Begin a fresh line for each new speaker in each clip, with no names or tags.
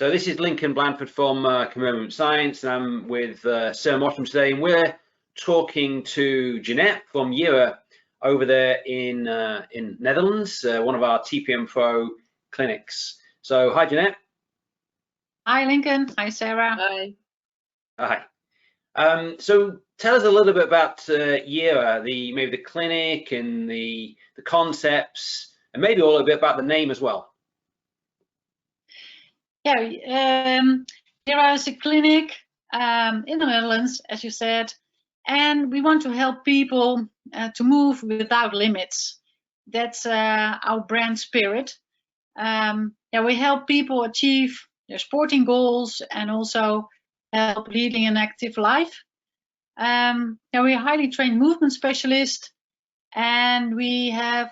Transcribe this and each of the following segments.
So this is Lincoln Blandford from Commitment Science, and I'm with Sir Mottram today, and we're talking to Jeannette from Jera over there in Netherlands, one of our TPM Pro clinics. So hi, Jeannette.
Hi, Lincoln. Hi, Sarah.
Hi.
Hi. So tell us a little bit about Jera, maybe the clinic and the concepts, and maybe a little bit about the name as well.
Yeah, Jera is a clinic in the Netherlands, as you said, and we want to help people to move without limits. That's our brand spirit. Yeah, we help people achieve their sporting goals and also help leading an active life. Yeah, we're a highly trained movement specialist, and we have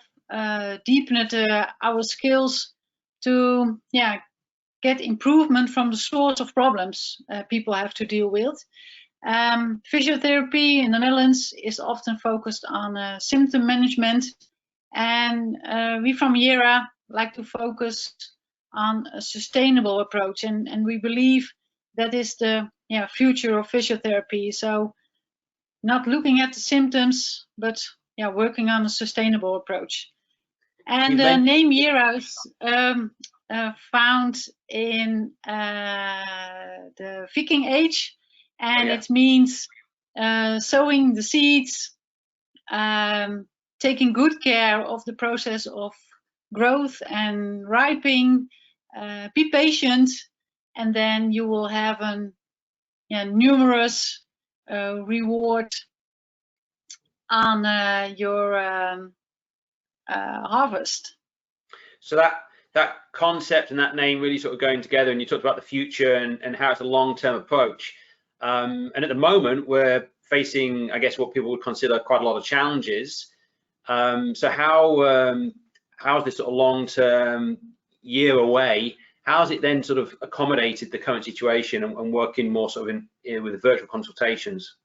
deepened our skills to get improvement from the source of problems people have to deal with. Physiotherapy in the Netherlands is often focused on symptom management, and we from Jera like to focus on a sustainable approach, and we believe that is the future of physiotherapy. So not looking at the symptoms, but working on a sustainable approach. And the name Jera is found in the Viking age, and it means sowing the seeds, taking good care of the process of growth and ripening. Be patient, and then you will have a numerous reward on your harvest.
So that concept and that name really sort of going together, and you talked about the future and how it's a long-term approach. And at the moment, we're facing, I guess, what people would consider quite a lot of challenges. So how's this sort of long-term year away? How's it then sort of accommodated the current situation and working more sort of with virtual consultations?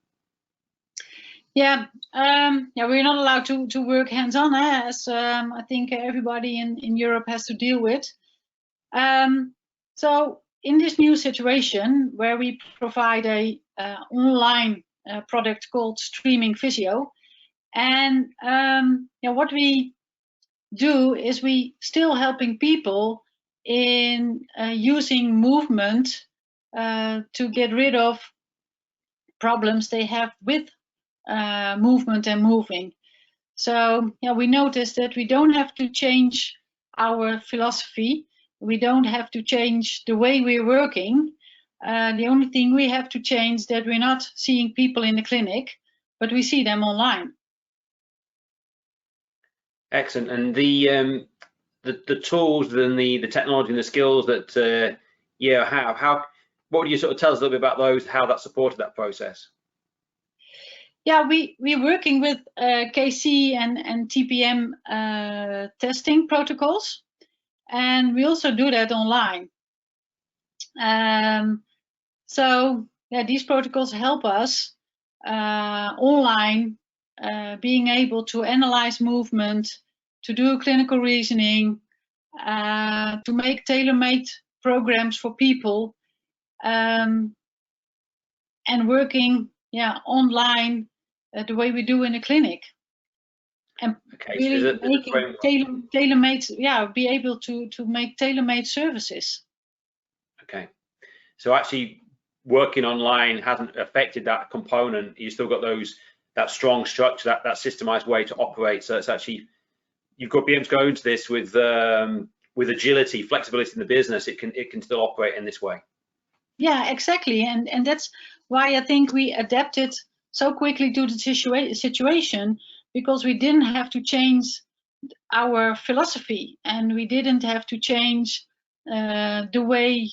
Yeah, we're not allowed to work hands-on, as I think everybody in Europe has to deal with. So in this new situation where we provide a online product called Streaming Physio, and what we do is we still helping people in using movement to get rid of problems they have with movement and moving. So we noticed that we don't have to change our philosophy. We don't have to change the way we're working. The only thing we have to change is that we're not seeing people in the clinic, but we see them online.
Excellent. And the tools and the technology and the skills that have, what would you sort of tell us a little bit about those, how that supported that process?
Yeah, we're working with KC and TPM testing protocols, and we also do that online. So these protocols help us online, being able to analyze movement, to do clinical reasoning, to make tailor-made programs for people, and working online the way we do in a clinic, and really making tailor-made, be able to make tailor-made services.
Okay, so actually working online hasn't affected that component. You still got that strong structure, that systemized way to operate. So it's actually, you've got to be able to go into this with agility, flexibility in the business. It can still operate in this way.
Yeah, exactly, and that's why I think we adapted so quickly to the situation, because we didn't have to change our philosophy, and we didn't have to change the way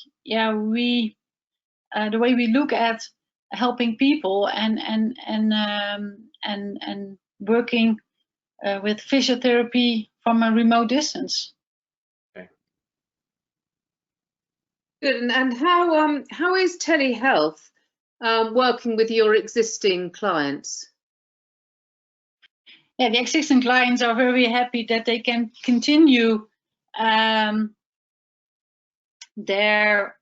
we look at helping people and working with physiotherapy from a remote distance.
Okay.
Good. And how is telehealth working with your existing clients?
Yeah, the existing clients are very happy that they can continue their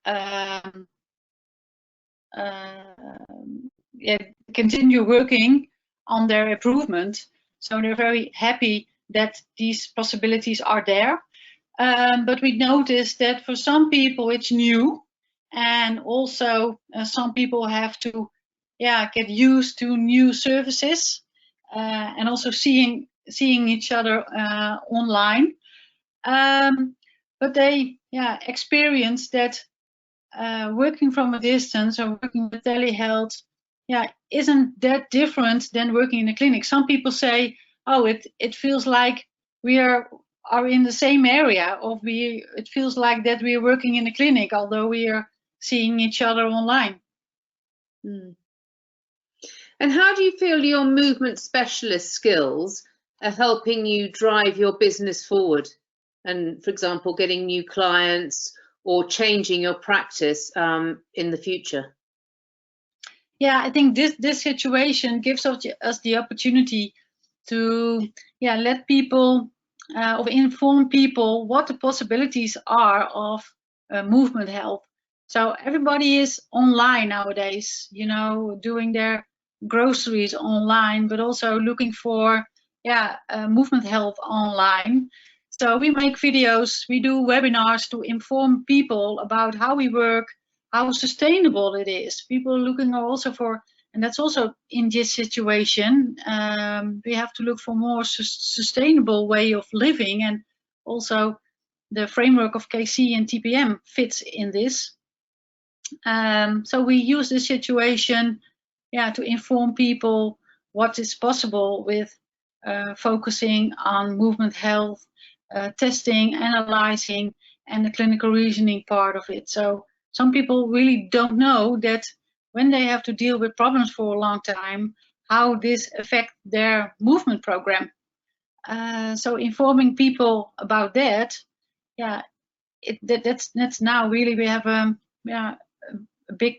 continue working on their improvement. So they're very happy that these possibilities are there. But we noticed that for some people it's new, and also some people have to get used to new services, and also seeing each other online. But they experience that working from a distance or working with telehealth isn't that different than working in a clinic. Some people say, oh, it feels like we are in the same area, or it feels like that we are working in a clinic, although we are seeing each other online.
And how do you feel your movement specialist skills are helping you drive your business forward? And, for example, getting new clients or changing your practice in the future?
Yeah, I think this situation gives us the opportunity to let people or inform people what the possibilities are of movement health. So everybody is online nowadays, doing their groceries online, but also looking for movement health online. So we make videos, we do webinars to inform people about how we work, how sustainable it is. People are looking also for, and that's also in this situation, we have to look for more sustainable way of living, and also the framework of KC and TPM fits in this. So we use this situation to inform people what is possible with focusing on movement health, testing, analyzing, and the clinical reasoning part of it. So some people really don't know that when they have to deal with problems for a long time, how this affects their movement program. So informing people about that, that's now really, we have a big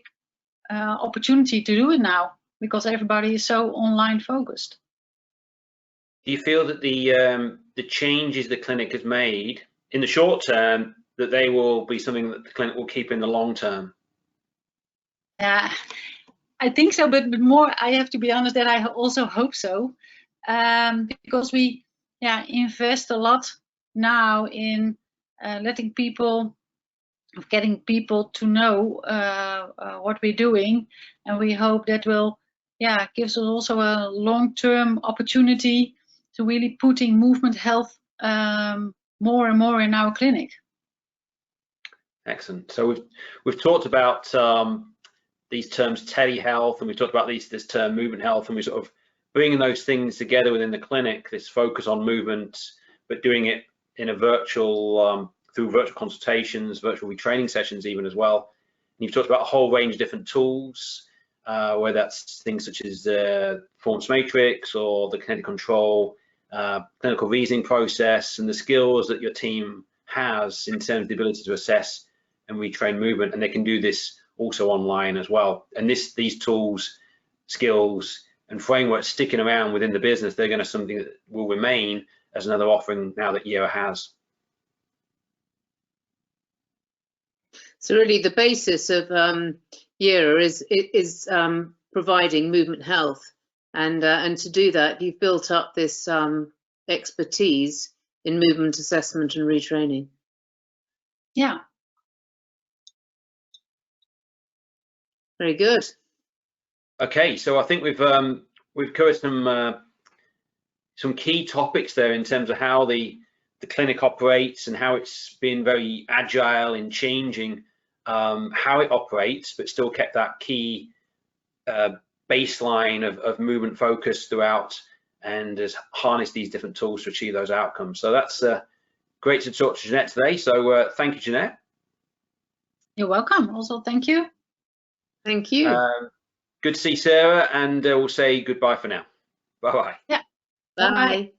opportunity to do it now, because everybody is so online focused.
Do you feel that the changes the clinic has made in the short term, that they will be something that the clinic will keep in the long term?
Yeah, I think so, but more, I have to be honest, that I also hope so, because we invest a lot now in getting people to know what we're doing, and we hope that will gives us also a long-term opportunity to really putting movement health more and more in our clinic.
Excellent. So we've talked about these terms telehealth, and we've talked about this term movement health, and we're sort of bringing those things together within the clinic, this focus on movement, but doing it in a virtual, through virtual consultations, virtual retraining sessions even as well. And you've talked about a whole range of different tools, whether that's things such as the performance matrix or the kinetic control, clinical reasoning process, and the skills that your team has in terms of the ability to assess and retrain movement. And they can do this also online as well. And these tools, skills, and frameworks sticking around within the business, they're going to something that will remain as another offering now that Jera has.
So really, the basis of Jera is providing movement health, and to do that, you've built up this expertise in movement assessment and retraining.
Yeah.
Very good.
Okay, so I think we've covered some key topics there in terms of how the clinic operates and how it's been very agile in changing how it operates, but still kept that key baseline of movement focus throughout, and has harnessed these different tools to achieve those outcomes. So that's great to talk to Jeannette today. So thank you, Jeannette.
You're welcome. Also, thank you.
Thank you.
Good to see Sarah, and we'll say goodbye for now. Bye-bye.
Yeah.
Bye.